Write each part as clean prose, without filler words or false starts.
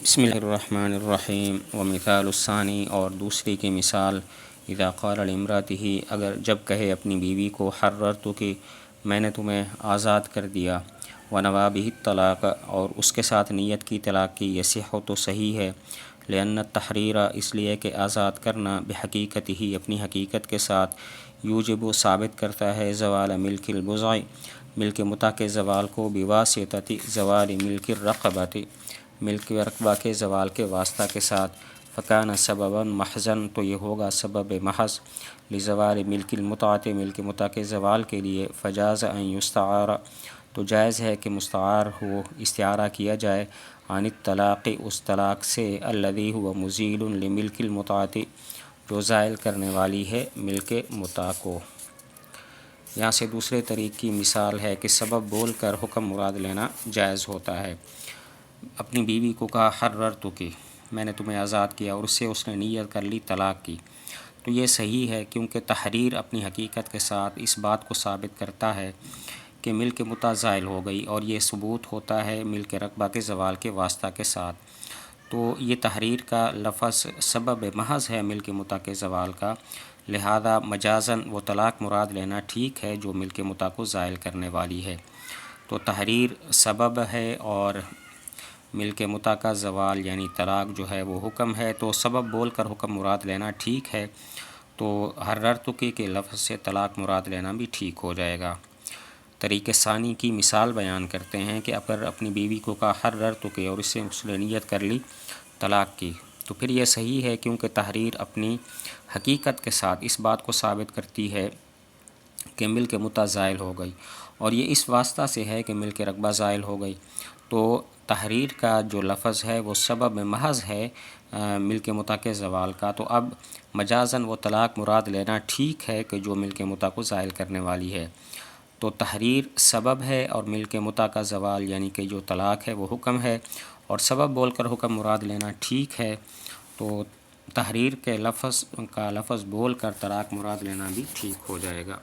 بسم اللہ الرحمن الرحیم ومثال الثانی، اور دوسری کی مثال، اذا قال لامرأتہ، اگر جب کہے اپنی بیوی کو، حررتک، میں نے تمہیں آزاد کر دیا، ونوی بہ الطلاق، اور اس کے ساتھ نیت کی طلاق کی، یصح تو صحیح ہے، لأن التحریر، اس لیے کہ آزاد کرنا، بحقیقتہ، اپنی حقیقت کے ساتھ، یوجب، ثابت کرتا ہے، زوال ملک البضع، ملک متاع کے زوال کو، بواسطۃ زوال ملک الرقبۃ، ملک رقبہ کے زوال کے واسطہ کے ساتھ، فکان سببا محضن، تو یہ ہوگا سبب محض، لزوال ملک المتعۃ، ملک متاع کے زوال کے لیے، فجاز ان یستعار، تو جائز ہے کہ مستعار ہو، استعارہ کیا جائے، عن الطلاق، اس طلاق سے، الذی هو مزیل لملک المتعۃ، جو زائل کرنے والی ہے ملک متاع کو۔ یہاں سے دوسرے طریق کی مثال ہے کہ سبب بول کر حکم مراد لینا جائز ہوتا ہے۔ اپنی بیوی کو کہا حررتک، میں نے تمہیں آزاد کیا، اور اس نے نیت کر لی طلاق کی، تو یہ صحیح ہے، کیونکہ تحریر اپنی حقیقت کے ساتھ اس بات کو ثابت کرتا ہے کہ ملک متاع زائل ہو گئی، اور یہ ثبوت ہوتا ہے ملک رقبہ کے زوال کے واسطہ کے ساتھ۔ تو یہ تحریر کا لفظ سبب محض ہے ملک متاع کے زوال کا، لہذا مجازاً وہ طلاق مراد لینا ٹھیک ہے جو ملک متاع کو زائل کرنے والی ہے۔ تو تحریر سبب ہے اور ملک متاع کا زوال یعنی طلاق جو ہے وہ حکم ہے، تو سبب بول کر حکم مراد لینا ٹھیک ہے، تو حررتک کے لفظ سے طلاق مراد لینا بھی ٹھیک ہو جائے گا۔ طریقہ ثانی کی مثال بیان کرتے ہیں کہ اگر اپنی بیوی کو کہا حررتک، اور اس نے نیت کر لی طلاق کی، تو پھر یہ صحیح ہے، کیونکہ تحریر اپنی حقیقت کے ساتھ اس بات کو ثابت کرتی ہے کہ ملک متاع زائل ہو گئی، اور یہ اس واسطہ سے ہے کہ ملک رقبہ زائل ہو گئی، تو تحریر کا جو لفظ ہے وہ سبب محض ہے ملک متاع کے زوال کا، تو اب مجازاً وہ طلاق مراد لینا ٹھیک ہے کہ جو ملک متاع کو زائل کرنے والی ہے۔ تو تحریر سبب ہے اور ملک متاع کا زوال یعنی کہ جو طلاق ہے وہ حکم ہے، اور سبب بول کر حکم مراد لینا ٹھیک ہے، تو تحریر کے لفظ بول کر طلاق مراد لینا بھی ٹھیک ہو جائے گا۔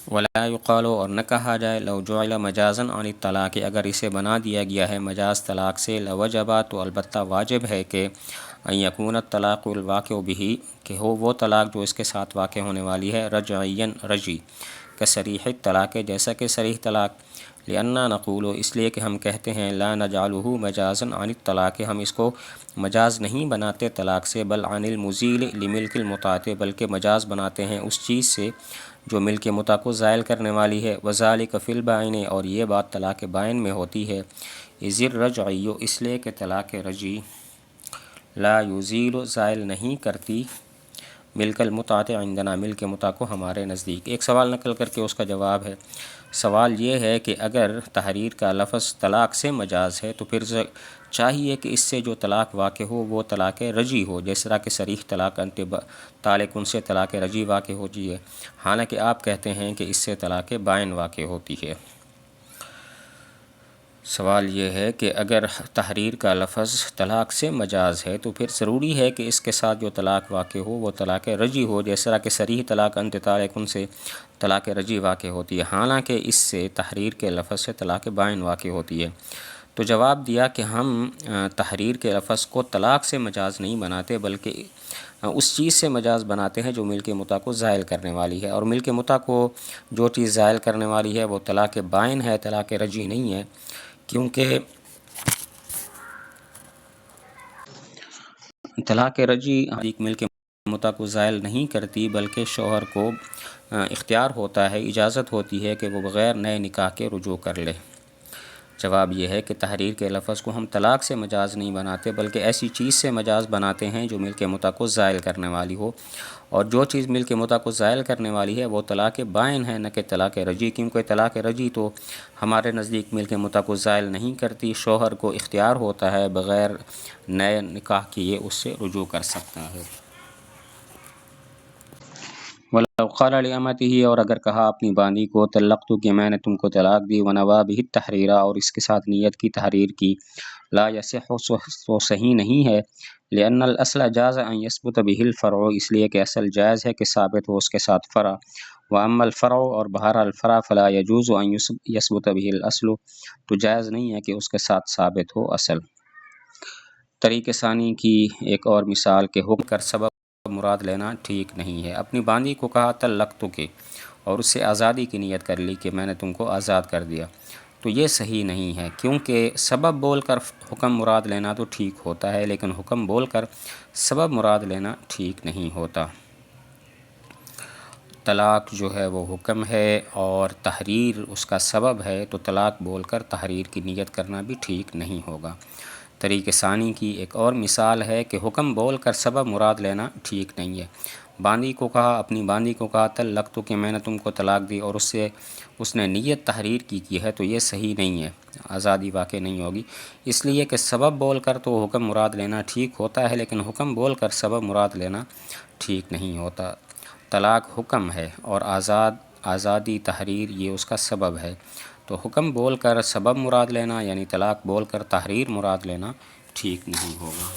ولا یقال، اور نہ کہا جائے، لو جعل مجازا عن الطلاق، اگر اسے بنا دیا گیا ہے مجاز طلاق سے، لوجب، تو البتہ واجب ہے کہ ان یکون الطلاق الواقع بہ، کہ ہو وہ طلاق جو اس کے ساتھ واقع ہونے والی ہے، رجعیا، رجعی، کصریح الطلاق، جیسا کہ صریح طلاق، لأننا نقول، اس لیے کہ ہم کہتے ہیں، لا نجعلہ مجازا عن الطلاق، ہم اس کو مجاز نہیں بناتے طلاق سے، بل عن المزیل لملک المتعۃ، بلکہ مجاز بناتے ہیں اس چیز سے جو ملک متاع کو زائل کرنے والی ہے، وذالک فی البائن، اور یہ بات طلاق بائن میں ہوتی ہے، اذ الرجعی، اس لیے کہ طلاق رجعی لا یزیل، زائل نہیں کرتی، ملک المتعۃ عندنا، ملک متاع کو ہمارے نزدیک۔ ایک سوال نقل کر کے اس کا جواب ہے۔ سوال یہ ہے کہ اگر تحریر کا لفظ طلاق سے مجاز ہے تو پھر چاہیے کہ اس سے جو طلاق واقع ہو وہ طلاق رجعی ہو، جس طرح کہ صریح طلاق انت طالق، ان سے طلاق رجعی واقع ہوتی ہے، حالانکہ آپ کہتے ہیں کہ اس سے طلاق بائن واقع ہوتی ہے۔ سوال یہ ہے کہ اگر تحریر کا لفظ طلاق سے مجاز ہے تو پھر ضروری ہے کہ اس کے ساتھ جو طلاق واقع ہو وہ طلاق رجعی ہو، جس طرح کہ صریح طلاق انت طالق، ان سے طلاق رجعی واقع ہوتی ہے، حالانکہ اس سے تحریر کے لفظ سے طلاق بائن واقع ہوتی ہے۔ تو جواب دیا کہ ہم تحریر کے لفظ کو طلاق سے مجاز نہیں بناتے، بلکہ اس چیز سے مجاز بناتے ہیں جو ملک متاع کو زائل کرنے والی ہے، اور ملک متاع کو جو چیز زائل کرنے والی ہے وہ طلاق بائن ہے، طلاق رجعی نہیں ہے، کیونکہ طلاق رجعی ملک متاع کو زائل نہیں کرتی، بلکہ شوہر کو اختیار ہوتا ہے، اجازت ہوتی ہے کہ وہ بغیر نئے نکاح کے رجوع کر لے۔ جواب یہ ہے کہ تحریر کے لفظ کو ہم طلاق سے مجاز نہیں بناتے، بلکہ ایسی چیز سے مجاز بناتے ہیں جو ملک متاع کو زائل کرنے والی ہو، اور جو چیز ملک متاع کو زائل کرنے والی ہے وہ طلاق بائن ہے، نہ کہ طلاق رجعی، کیونکہ طلاق رجعی تو ہمارے نزدیک ملک متاع کو زائل نہیں کرتی، شوہر کو اختیار ہوتا ہے بغیر نئے نکاح کیے اس سے رجوع کر سکتا ہے۔ وَلَوْ قَالَ لِأَمَتِهِ، اور اگر کہا اپنی باندی کو، طلقتک، کہ میں نے تم کو طلاق دی، وَنَوَى بِهِ التَّحْرِيرَ، اور اس کے ساتھ نیت کی تحریر کی، لا یصح، تو صحیح نہیں ہے، لأن الأصل جاز أن يثبت به الفرع، اس لیے کہ اصل جائز ہے کہ ثابت ہو اس کے ساتھ فرع، وأما الفرع، اور بہرحال الفرع فلا يجوز أن يثبت به الأصل، تو جائز نہیں ہے کہ اس کے ساتھ ثابت ہو اصل۔ طریق ثانی کی ایک اور مثال کہ حکم کر سبب مراد لینا ٹھیک نہیں ہے۔ اپنی باندی کو کہا طلقتک، اور اس سے آزادی کی نیت کر لی کہ میں نے تم کو آزاد کر دیا، تو یہ صحیح نہیں ہے، کیونکہ سبب بول کر حکم مراد لینا تو ٹھیک ہوتا ہے، لیکن حکم بول کر سبب مراد لینا ٹھیک نہیں ہوتا۔ طلاق جو ہے وہ حکم ہے اور تحریر اس کا سبب ہے، تو طلاق بول کر تحریر کی نیت کرنا بھی ٹھیک نہیں ہوگا۔ طریق ثانی کی ایک اور مثال ہے کہ حکم بول کر سبب مراد لینا ٹھیک نہیں ہے۔ باندی کو کہا، اپنی باندی کو کہا طلقتک، کہ میں نے تم کو طلاق دی، اور اس نے نیت تحریر کی ہے، تو یہ صحیح نہیں ہے، آزادی واقع نہیں ہوگی، اس لیے کہ سبب بول کر تو حکم مراد لینا ٹھیک ہوتا ہے، لیکن حکم بول کر سبب مراد لینا ٹھیک نہیں ہوتا۔ طلاق حکم ہے اور آزادی تحریر یہ اس کا سبب ہے، تو حکم بول کر سبب مراد لینا یعنی طلاق بول کر تحریر مراد لینا ٹھیک نہیں ہوگا۔